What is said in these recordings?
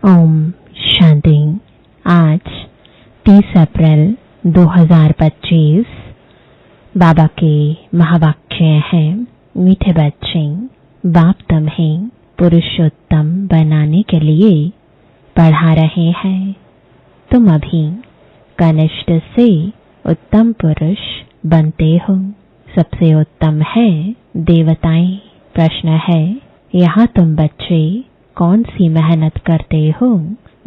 ओम शांति। आज 30 अप्रैल 2025 बाबा के महावाक्य हैं, मीठे बच्चे, बाप तुम्हें पुरुषोत्तम बनाने के लिए पढ़ा रहे हैं। तुम अभी कनिष्ठ से उत्तम पुरुष बनते हो। सबसे उत्तम है देवताएं। प्रश्न है, यहाँ तुम बच्चे कौन सी मेहनत करते हो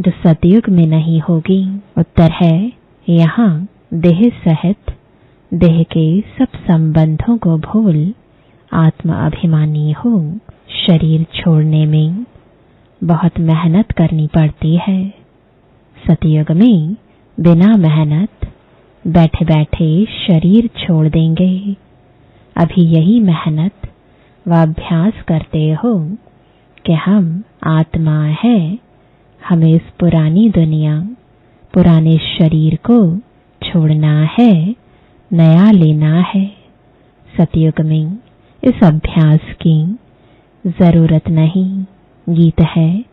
जो सतयुग में नहीं होगी? उत्तर है, यहाँ देह सहित देह के सब संबंधों को भूल आत्म अभिमानी हो शरीर छोड़ने में बहुत मेहनत करनी पड़ती है। सतयुग में बिना मेहनत बैठे बैठे शरीर छोड़ देंगे। अभी यही मेहनत व अभ्यास करते हो कि हम आत्मा है, हमें इस पुरानी दुनिया पुराने शरीर को छोड़ना है, नया लेना है। सतयुग में इस अभ्यास की जरूरत नहीं। गीत है,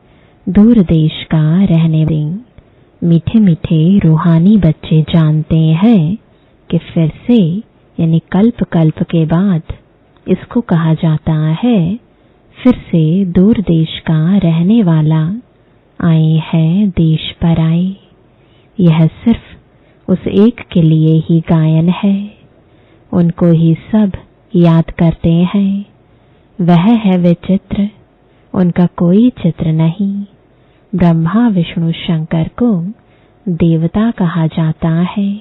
दूर देश का रहने वाले मीठे मीठे रूहानी बच्चे जानते हैं कि फिर से यानी कल्प कल्प के बाद इसको कहा जाता है फिर से दूर देश का रहने वाला आए हैं देश पर आए। यह सिर्फ उस एक के लिए ही गायन है, उनको ही सब याद करते हैं। वह है विचित्र, उनका कोई चित्र नहीं। ब्रह्मा विष्णु शंकर को देवता कहा जाता है,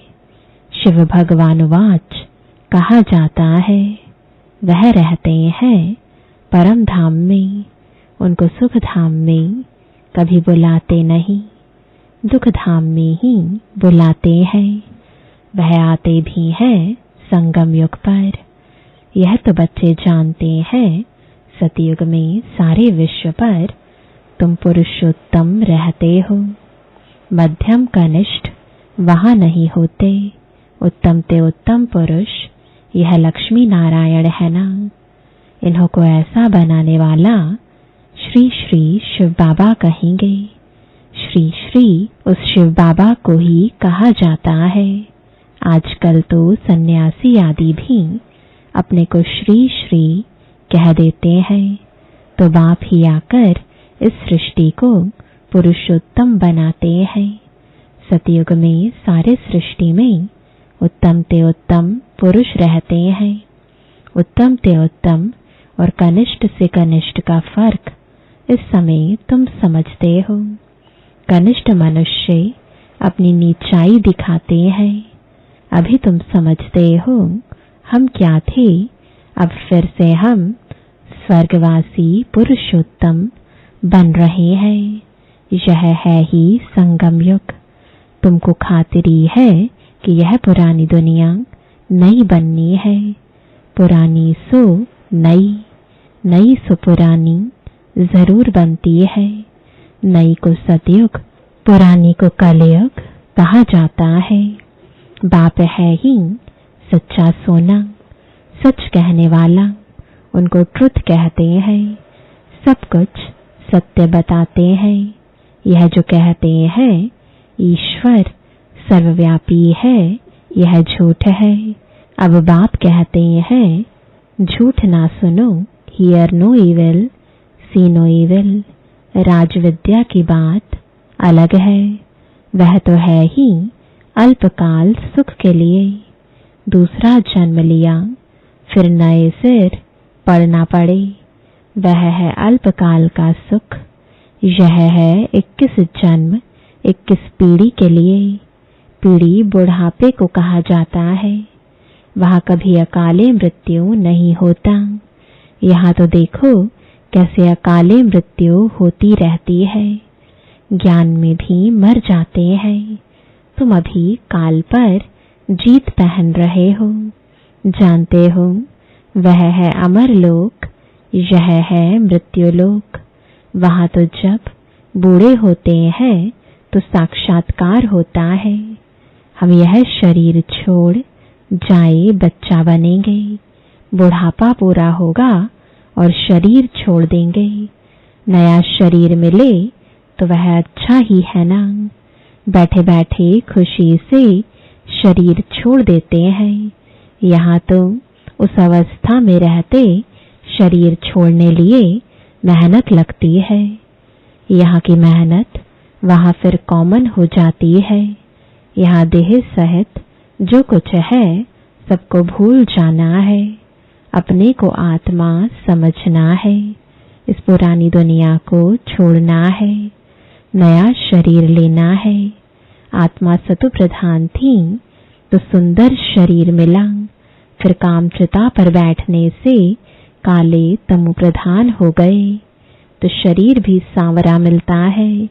शिव भगवान वाच कहा जाता है। वह रहते हैं परम धाम में, उनको सुख धाम में कभी बुलाते नहीं, दुख धाम में ही बुलाते हैं। वह आते भी हैं संगम युग पर। यह तो बच्चे जानते हैं, सतयुग में सारे विश्व पर तुम पुरुषोत्तम रहते हो। मध्यम कनिष्ठ वहां नहीं होते। उत्तम ते उत्तम पुरुष यह लक्ष्मी नारायण है ना। इन्हों को ऐसा बनाने वाला श्री श्री शिव बाबा कहेंगे। श्री श्री उस शिव बाबा को ही कहा जाता है। आजकल तो सन्यासी आदि भी अपने को श्री श्री कह देते हैं, तो बाप ही आकर इस सृष्टि को पुरुषोत्तम बनाते हैं। सतयुग में सारे सृष्टि में उत्तम ते उत्तम पुरुष रहते हैं। उत्तम ते उत्तम और कनिष्ठ से कनिष्ठ का फर्क इस समय तुम समझते हो। कनिष्ठ मनुष्य अपनी नीचाई दिखाते हैं। अभी तुम समझते हो हम क्या थे, अब फिर से हम स्वर्गवासी पुरुषोत्तम बन रहे हैं। यह है ही संगम युग। तुमको खातिरी है कि यह पुरानी दुनिया नई बननी है। पुरानी सो नई, नई सो पुरानी जरूर बनती है। नई को सतयुग, पुरानी को कलयुग कहा जाता है। बाप है ही सच्चा सोना, सच कहने वाला, उनको ट्रुथ कहते हैं। सब कुछ सत्य बताते हैं। यह जो कहते हैं ईश्वर सर्वव्यापी है, यह झूठ है। अब बाप कहते हैं झूठ ना सुनो, hear no evil, see no evil. राज विद्या की बात अलग है। वह तो है ही अल्पकाल सुख के लिए। दूसरा जन्म लिया फिर नए सिर पढ़ना पड़े, वह है अल्पकाल का सुख। यह है 21 जन्म 21 पीढ़ी के लिए। पीढ़ी बुढ़ापे को कहा जाता है। वहाँ कभी अकाले मृत्यु नहीं होता। यहाँ तो देखो कैसे अकाले मृत्यु होती रहती है। ज्ञान में भी मर जाते हैं। तुम अभी काल पर जीत पहन रहे हो। जानते हो वह है अमर लोक, यह है मृत्यु लोक। वहाँ तो जब बूढ़े होते हैं तो साक्षात्कार होता है। हम यह शरीर छोड़ जाए बच्चा बनेंगे। बुढ़ापा पूरा होगा और शरीर छोड़ देंगे। नया शरीर मिले तो वह अच्छा ही है ना। बैठे बैठे खुशी से शरीर छोड़ देते हैं। यहाँ तो उस अवस्था में रहते शरीर छोड़ने लिए मेहनत लगती है। यहाँ की मेहनत वहाँ फिर कॉमन हो जाती है। यहाँ देह सहित जो कुछ है सबको भूल जाना है, अपने को आत्मा समझना है, इस पुरानी दुनिया को छोड़ना है, नया शरीर लेना है। आत्मा सतु प्रधान थी तो सुंदर शरीर मिला, फिर कामचिता पर बैठने से काले तमु प्रधान हो गए तो शरीर भी सांवरा मिलता है,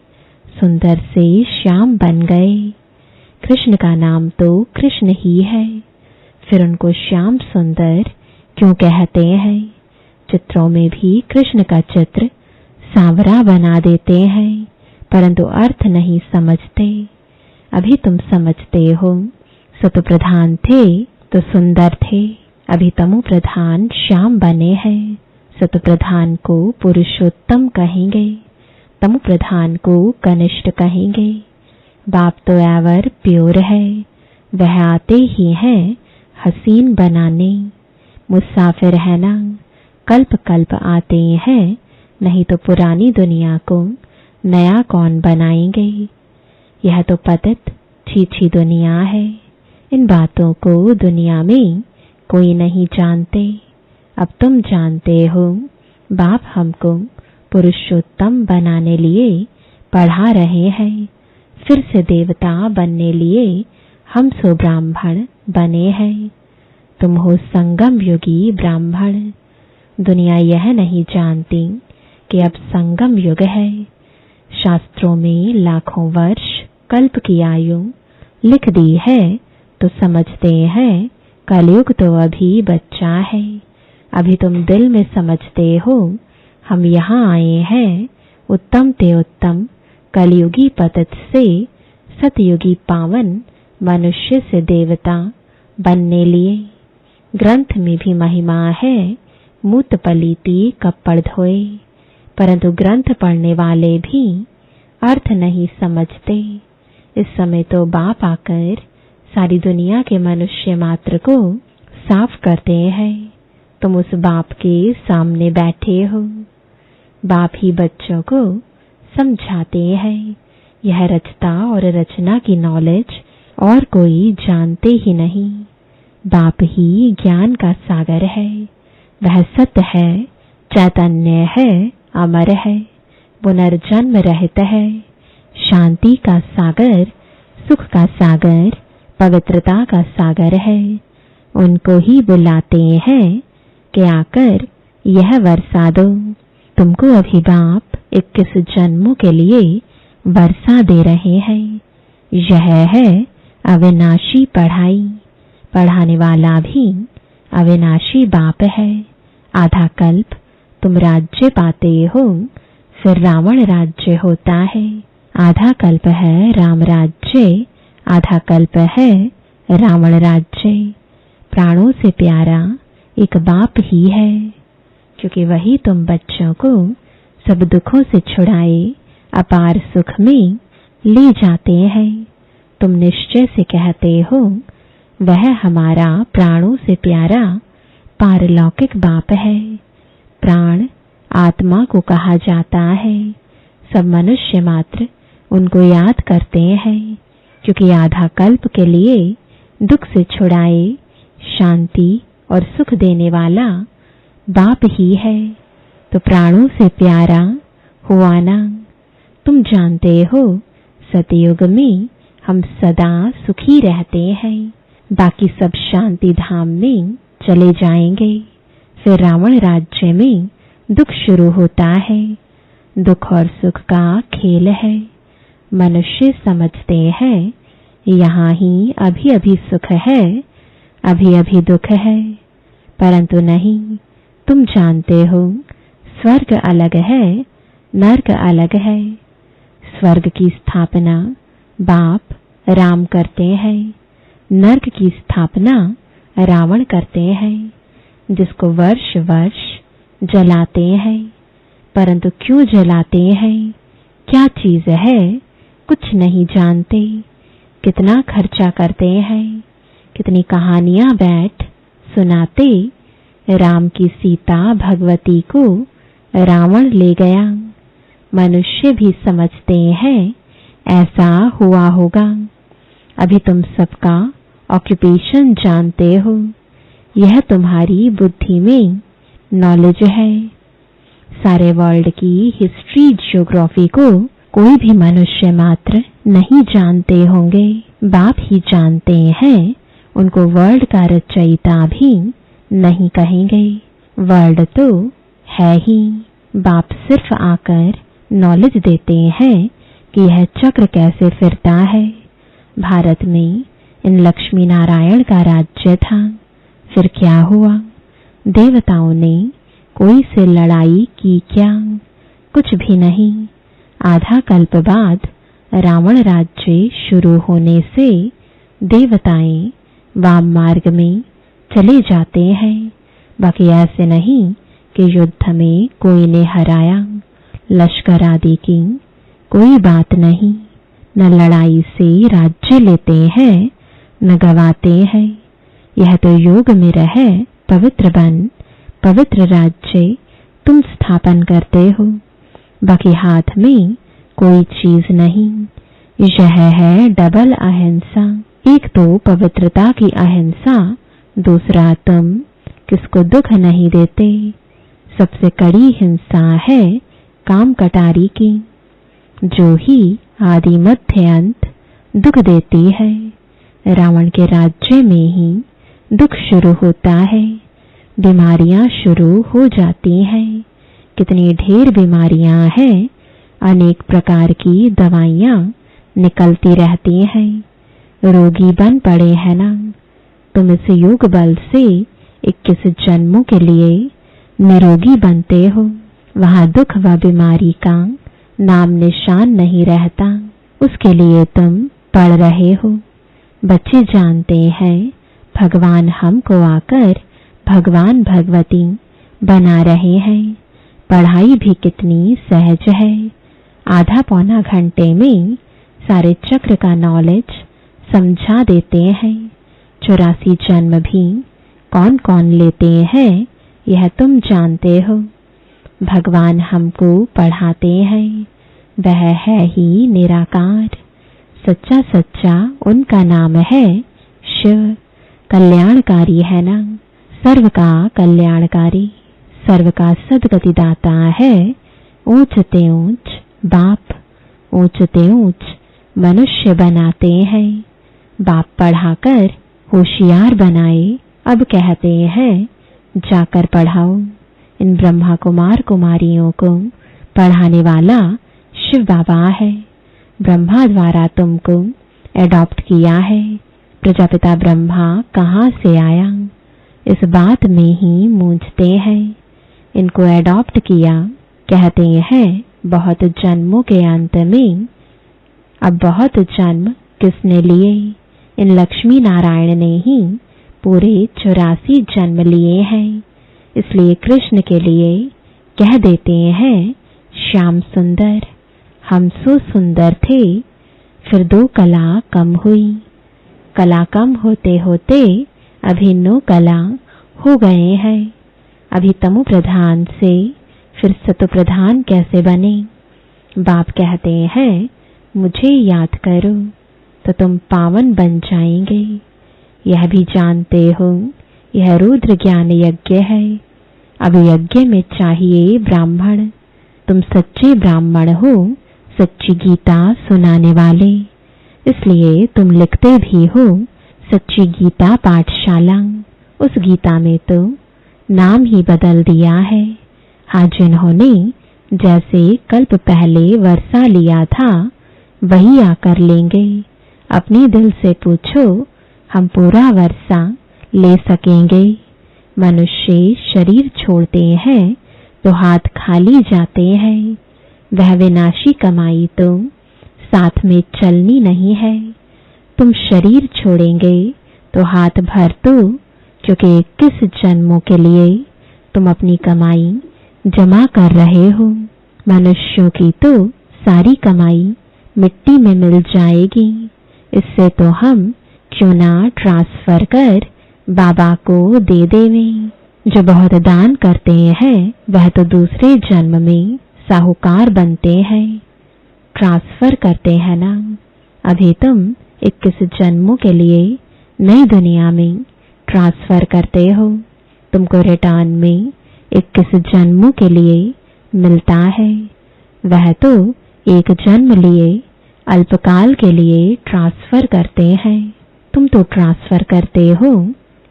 सुंदर से श्याम बन गए। कृष्ण का नाम तो कृष्ण ही है, फिर उनको श्याम सुंदर क्यों कहते हैं? चित्रों में भी कृष्ण का चित्र सांवरा बना देते हैं, परंतु अर्थ नहीं समझते। अभी तुम समझते हो, सतु प्रधान थे तो सुंदर थे, अभी तमु प्रधान श्याम बने हैं। सतु प्रधान को पुरुषोत्तम कहेंगे, तमु प्रधान को कनिष्ठ कहेंगे। बाप तो एवर प्योर है, वह आते ही हैं हसीन बनाने। मुसाफिर है ना, कल्प कल्प आते हैं, नहीं तो पुरानी दुनिया को नया कौन बनाएंगे। यह तो पतित छीछी दुनिया है, इन बातों को दुनिया में कोई नहीं जानते। अब तुम जानते हो, बाप हमको पुरुषोत्तम बनाने लिए पढ़ा रहे हैं, फिर से देवता बनने लिए हम सो ब्राह्मण बने हैं। तुम हो संगम युगी ब्राह्मण। दुनिया यह नहीं जानती कि अब संगम युग है। शास्त्रों में लाखों वर्ष कल्प की आयु लिख दी है तो समझते हैं कलयुग तो अभी बच्चा है। अभी तुम दिल में समझते हो हम यहाँ आए हैं उत्तम ते उत्तम कलयुगी पतित से सतयुगी पावन मनुष्य से देवता बनने लिए। ग्रंथ में भी महिमा है मूत पलीती कपड़ धोए, परंतु ग्रंथ पढ़ने वाले भी अर्थ नहीं समझते। इस समय तो बाप आकर सारी दुनिया के मनुष्य मात्र को साफ करते हैं। तुम उस बाप के सामने बैठे हो, बाप ही बच्चों को समझाते हैं। यह रचता और रचना की नॉलेज और कोई जानते ही नहीं। बाप ही ज्ञान का सागर है, वह सत्य है, चैतन्य है, अमर है, पुनर्जन्म रहित है, शांति का सागर, सुख का सागर, पवित्रता का सागर है। उनको ही बुलाते हैं कि आकर यह वर्षा दो। तुमको अभी बाप 21 जन्मों के लिए वर्षा दे रहे हैं। यह है अविनाशी पढ़ाई। पढ़ाने वाला भी अविनाशी बाप है। आधा कल्प तुम राज्य पाते हो, फिर रावण राज्य होता है। आधा कल्प है राम राज्य, आधा कल्प है रावण राज्य। प्राणों से प्यारा एक बाप ही है, क्योंकि वही तुम बच्चों को सब दुखों से छुड़ाए अपार सुख में ले जाते हैं। तुम निश्चय से कहते हो वह हमारा प्राणों से प्यारा पारलौकिक बाप है। प्राण आत्मा को कहा जाता है। सब मनुष्य मात्र उनको याद करते हैं, क्योंकि आधा कल्प के लिए दुख से छुड़ाए शांति और सुख देने वाला बाप ही है। तो प्राणों से प्यारा हुआ ना। तुम जानते हो सतयुग में हम सदा सुखी रहते हैं, बाकी सब शांति धाम में चले जाएंगे। फिर रावण राज्य में दुख शुरू होता है। दुख और सुख का खेल है। मनुष्य समझते हैं यहाँ ही अभी अभी सुख है, अभी अभी दुख है, परंतु नहीं। तुम जानते हो स्वर्ग अलग है, नरक अलग है। स्वर्ग की स्थापना बाप राम करते हैं, नरक की स्थापना रावण करते हैं, जिसको वर्ष वर्ष जलाते हैं। परंतु क्यों जलाते हैं? क्या चीज है कुछ नहीं जानते, कितना खर्चा करते हैं, कितनी कहानियां बैठ सुनाते। राम की सीता भगवती को रावण ले गया, मनुष्य भी समझते हैं ऐसा हुआ होगा। अभी तुम सबका ऑक्यूपेशन जानते हो, यह तुम्हारी बुद्धि में नॉलेज है। सारे वर्ल्ड की हिस्ट्री ज्योग्राफी को कोई भी मनुष्य मात्र नहीं जानते होंगे, बाप ही जानते हैं। उनको वर्ल्ड का रचयिता भी नहीं कहेंगे, वर्ल्ड तो है ही। बाप सिर्फ आकर नॉलेज देते हैं कि यह चक्र कैसे फिरता है। भारत में इन लक्ष्मी नारायण का राज्य था, फिर क्या हुआ? देवताओं ने कोई से लड़ाई की क्या? कुछ भी नहीं। आधा कल्प बाद रावण राज्य शुरू होने से देवताएं वाम मार्ग में चले जाते हैं। बाकी ऐसे नहीं कि युद्ध में कोई ने हराया, लश्कर आदि की कोई बात नहीं। न लड़ाई से राज्य लेते हैं न गवाते हैं। यह तो योग में रहे पवित्र बन पवित्र राज्य तुम स्थापन करते हो। बाकी हाथ में कोई चीज नहीं। यह है डबल अहिंसा। एक तो पवित्रता की अहिंसा, दूसरा तुम किसको दुख नहीं देते। सबसे कड़ी हिंसा है काम कटारी की, जो ही आदि मध्य अंत दुख देती है। रावण के राज्य में ही दुख शुरू होता है, बीमारियां शुरू हो जाती हैं। कितनी ढेर बीमारियां हैं, अनेक प्रकार की दवाइयां निकलती रहती हैं। रोगी बन पड़े हैं ना। तुम इस योग बल से 21 जन्मों के लिए निरोगी बनते हो। वहां दुख व बीमारी का नाम निशान नहीं रहता। उसके लिए तुम पढ़ रहे हो। बच्चे जानते हैं भगवान हमको आकर भगवान भगवती बना रहे हैं। पढ़ाई भी कितनी सहज है। आधा पौना घंटे में सारे चक्र का नॉलेज समझा देते हैं। 84 जन्म भी कौन कौन लेते हैं यह तुम जानते हो। भगवान हमको पढ़ाते हैं, वह है ही निराकार। सच्चा सच्चा उनका नाम है शिव। कल्याणकारी है ना, सर्व का कल्याणकारी, सर्व का सद्गति दाता है। ऊंच ते ऊंच बाप, ऊंच ते ऊंच मनुष्य बनाते हैं। बाप पढ़ाकर होशियार बनाए, अब कहते हैं जाकर पढ़ाओ। इन ब्रह्मा कुमार कुमारियों को पढ़ाने वाला शिव बाबा है। ब्रह्मा द्वारा तुमको एडॉप्ट किया है। प्रजापिता ब्रह्मा कहाँ से आया, इस बात में ही मूंझते हैं। इनको एडॉप्ट किया, कहते हैं बहुत जन्मों के अंत में। अब बहुत जन्म किसने लिए? इन लक्ष्मी नारायण ने ही पूरे 84 जन्म लिए हैं। इसलिए कृष्ण के लिए कह देते हैं श्याम सुंदर। हम सो सुंदर थे, फिर 2 कला कम हुई। कला कम होते होते अभी 9 कला हो गए हैं। अभी तमो प्रधान से फिर सतो प्रधान कैसे बने? बाप कहते हैं मुझे याद करो तो तुम पावन बन जाएंगे। यह भी जानते हो यह रुद्र ज्ञान यज्ञ है। अब यज्ञ में चाहिए ब्राह्मण। तुम सच्चे ब्राह्मण हो, सच्ची गीता सुनाने वाले। इसलिए तुम लिखते भी हो सच्ची गीता पाठशाला। उस गीता में तो नाम ही बदल दिया है। हाँ, जिन्होंने जैसे कल्प पहले वर्षा लिया था वही आकर लेंगे। अपने दिल से पूछो, हम पूरा वर्षा ले सकेंगे? मनुष्य शरीर छोड़ते हैं तो हाथ खाली जाते हैं। वह विनाशी कमाई तो साथ में चलनी नहीं है। तुम शरीर छोड़ेंगे तो हाथ भर दो, क्योंकि 21 जन्मों के लिए तुम अपनी कमाई जमा कर रहे हो। मनुष्यों की तो सारी कमाई मिट्टी में मिल जाएगी। इससे तो हम क्यों ना ट्रांसफर कर बाबा को दे देवें। जो बहुत दान करते हैं वह तो दूसरे जन्म में साहूकार बनते हैं। ट्रांसफर करते हैं ना। अभी तुम 21 जन्मों के लिए नई दुनिया में ट्रांसफर करते हो। तुमको रिटर्न में 21 जन्मों के लिए मिलता है। वह तो एक जन्म लिए अल्पकाल के लिए ट्रांसफर करते हैं। तुम तो ट्रांसफर करते हो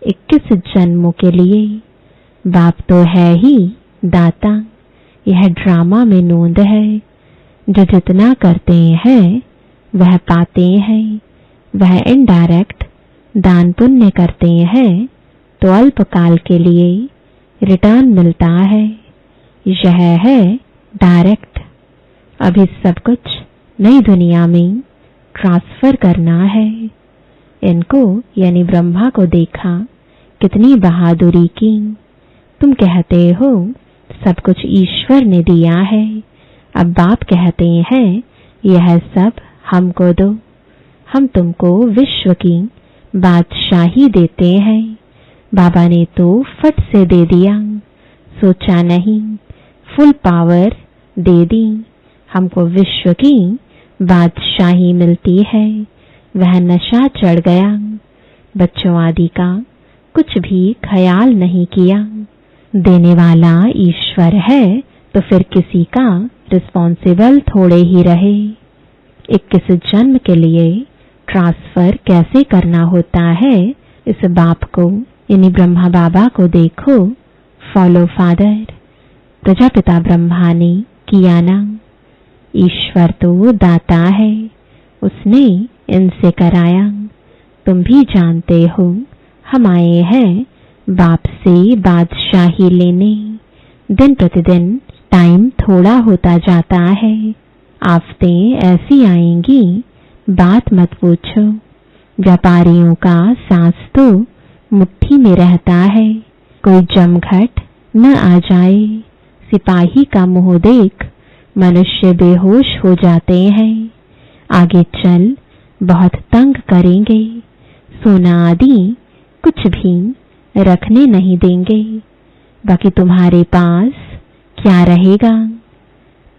21 जन्मों के लिए। बाप तो है ही दाता। यह ड्रामा में नोंद है। जो जितना करते हैं वह पाते हैं। वह इनडायरेक्ट दान पुण्य करते हैं तो अल्पकाल के लिए रिटर्न मिलता है। यह है डायरेक्ट। अभी सब कुछ नई दुनिया में ट्रांसफर करना है। इनको यानी ब्रह्मा को देखा कितनी बहादुरी की। तुम कहते हो सब कुछ ईश्वर ने दिया है। अब बाप कहते हैं यह सब हमको दो। हम तुमको विश्व की बादशाही देते हैं। बाबा ने तो फट से दे दिया, सोचा नहीं, फुल पावर दे दी। हमको विश्व की बादशाही मिलती है। वह नशा चढ़ गया। बच्चों आदि का कुछ भी ख्याल नहीं किया। देने वाला ईश्वर है तो फिर किसी का रिस्पॉन्सिबल थोड़े ही रहे। 21 जन्म के लिए ट्रांसफर कैसे करना होता है इस बाप को यानी ब्रह्मा बाबा को देखो। Follow father. प्रजापिता ब्रह्मा ने किया ना। ईश्वर तो दाता है, उसने इनसे कराया। तुम भी जानते हो हम आए हैं बाप से बादशाही लेने। दिन प्रतिदिन टाइम थोड़ा होता जाता है। आफतें ऐसी आएंगी बात मत पूछो। व्यापारियों का सांस तो मुट्ठी में रहता है। कोई जमघट न आ जाए। सिपाही का मुंह देख मनुष्य बेहोश हो जाते हैं। आगे चल बहुत तंग करेंगे। सोना आदि कुछ भी रखने नहीं देंगे। बाकी तुम्हारे पास क्या रहेगा?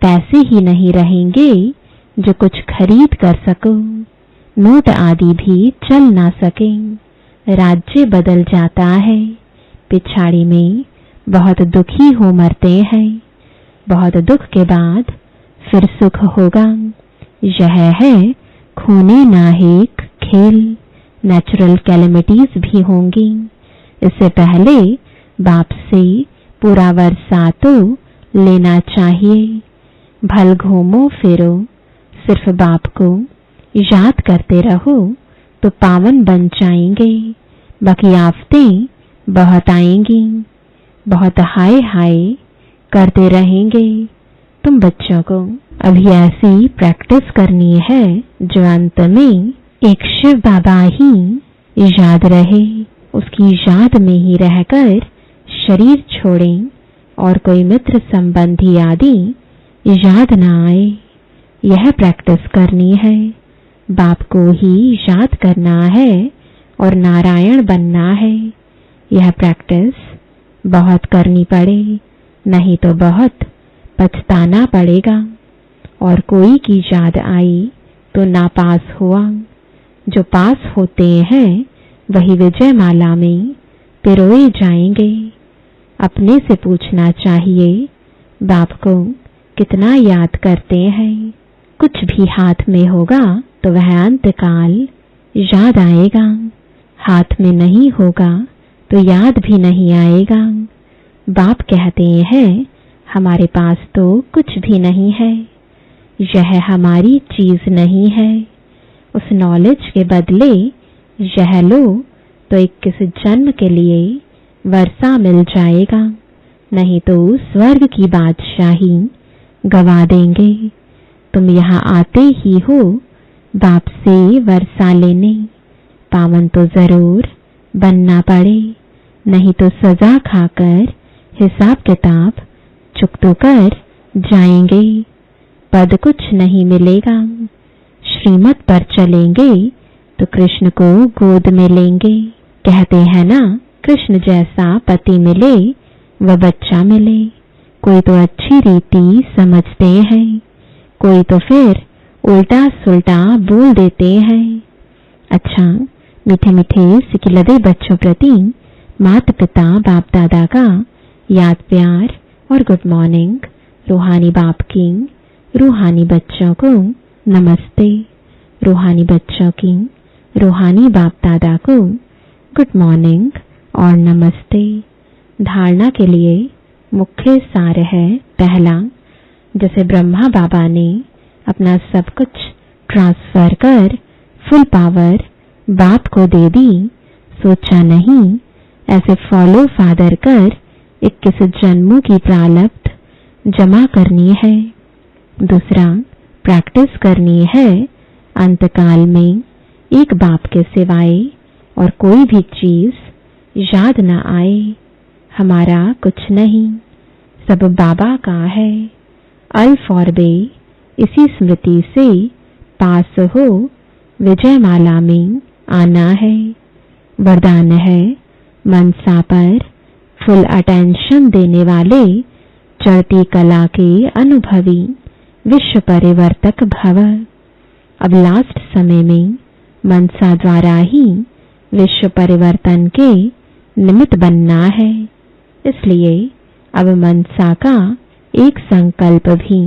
पैसे ही नहीं रहेंगे जो कुछ खरीद कर सको। नोट आदि भी चल ना सके। राज्य बदल जाता है। पिछाड़ी में बहुत दुखी हो मरते हैं। बहुत दुख के बाद फिर सुख होगा। यह है खूने नाहेक खेल। नेचुरल कैलेमिटीज भी होंगी। इससे पहले बाप से पूरा वर्षा तो लेना चाहिए। भल घूमो फिरो, सिर्फ बाप को याद करते रहो तो पावन बन जाएंगे। बाकी आफतें बहुत आएंगी। बहुत हाय हाय करते रहेंगे। तुम बच्चों को अभी ऐसी प्रैक्टिस करनी है जो अंत में एक शिव बाबा ही याद रहे। उसकी याद में ही रहकर शरीर छोड़ें और कोई मित्र संबंधी आदि याद ना आए। यह प्रैक्टिस करनी है। बाप को ही याद करना है और नारायण बनना है। यह प्रैक्टिस बहुत करनी पड़े, नहीं तो बहुत पछताना पड़ेगा। और कोई की याद आई तो नापास हुआ। जो पास होते हैं वही विजय माला में पिरोए जाएंगे। अपने से पूछना चाहिए बाप को कितना याद करते हैं। कुछ भी हाथ में होगा तो वह अंतकाल याद आएगा। हाथ में नहीं होगा तो याद भी नहीं आएगा। बाप कहते हैं हमारे पास तो कुछ भी नहीं है। यह हमारी चीज नहीं है। उस नॉलेज के बदले यह लो तो 21 जन्म के लिए वर्षा मिल जाएगा। नहीं तो स्वर्ग की बादशाही गवा देंगे। तुम यहाँ आते ही हो बाप से वर्षा लेने। पावन तो जरूर बनना पड़े, नहीं तो सजा खाकर हिसाब किताब चुकतो कर जाएंगे। पद कुछ नहीं मिलेगा। श्रीमत पर चलेंगे तो कृष्ण को गोद में लेंगे। कहते हैं ना, कृष्ण जैसा पति मिले वह बच्चा मिले। कोई तो अच्छी रीति समझते हैं, कोई तो फिर उल्टा सुल्टा बोल देते हैं। अच्छा, मीठे मीठे सिकिलदे बच्चों प्रति माता पिता बाप दादा का याद प्यार और गुड मॉर्निंग। रूहानी बाप की रूहानी बच्चों को नमस्ते। रूहानी बच्चों की रूहानी बाप दादा को गुड मॉर्निंग और नमस्ते। धारणा के लिए मुख्य सार है, पहला, जैसे ब्रह्मा बाबा ने अपना सब कुछ ट्रांसफर कर फुल पावर बाप को दे दी, सोचा नहीं ऐसे फॉलो फादर कर 21 जन्मों की प्रारब्ध जमा करनी है। दूसरा, प्रैक्टिस करनी है अंतकाल में एक बाप के सिवाय और कोई भी चीज याद न आए। हमारा कुछ नहीं, सब बाबा का है। अल्फ और बे इसी स्मृति से पास हो विजयमाला में आना है। वरदान है, मनसा पर फुल अटेंशन देने वाले चढ़ती कला के अनुभवी विश्व परिवर्तक भव। अब लास्ट समय में मनसा द्वारा ही विश्व परिवर्तन के निमित्त बनना है। इसलिए अब मनसा का एक संकल्प भी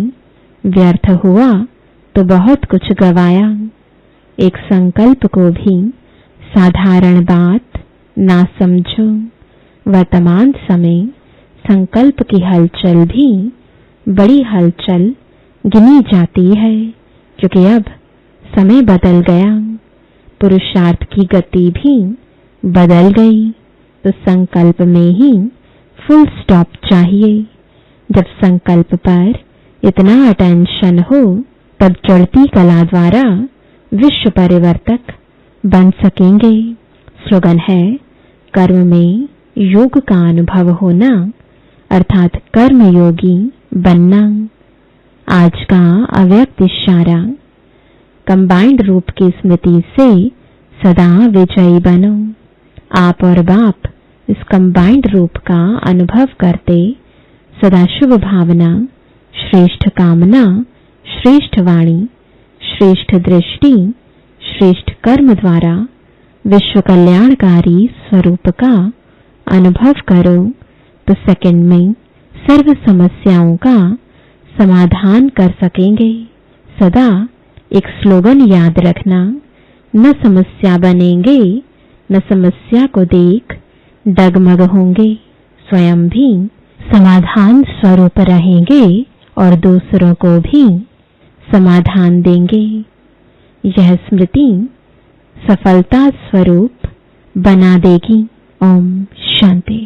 व्यर्थ हुआ तो बहुत कुछ गवाया। एक संकल्प को भी साधारण बात ना समझो। वर्तमान समय संकल्प की हलचल भी बड़ी हलचल गिनी जाती है, क्योंकि अब समय बदल गया, पुरुषार्थ की गति भी बदल गई। तो संकल्प में ही फुल स्टॉप चाहिए। जब संकल्प पर इतना अटेंशन हो तब चढ़ती कला द्वारा विश्व परिवर्तक बन सकेंगे। स्लोगन है, कर्म में योग का अनुभव होना अर्थात कर्म योगी बनना। आज का अव्यक्त इशारा, कंबाइंड रूप की स्मृति से सदा विजयी बनो। आप और बाप इस कंबाइंड रूप का अनुभव करते सदा शुभ भावना, श्रेष्ठ कामना, श्रेष्ठ वाणी, श्रेष्ठ दृष्टि, श्रेष्ठ कर्म द्वारा विश्व कल्याणकारी स्वरूप का अनुभव करो तो सेकंड में सर्व समस्याओं का समाधान कर सकेंगे। सदा एक स्लोगन याद रखना, न समस्या बनेंगे, न समस्या को देख डगमग होंगे, स्वयं भी समाधान स्वरूप रहेंगे और दूसरों को भी समाधान देंगे। यह स्मृति सफलता स्वरूप बना देगी। ओम शांति।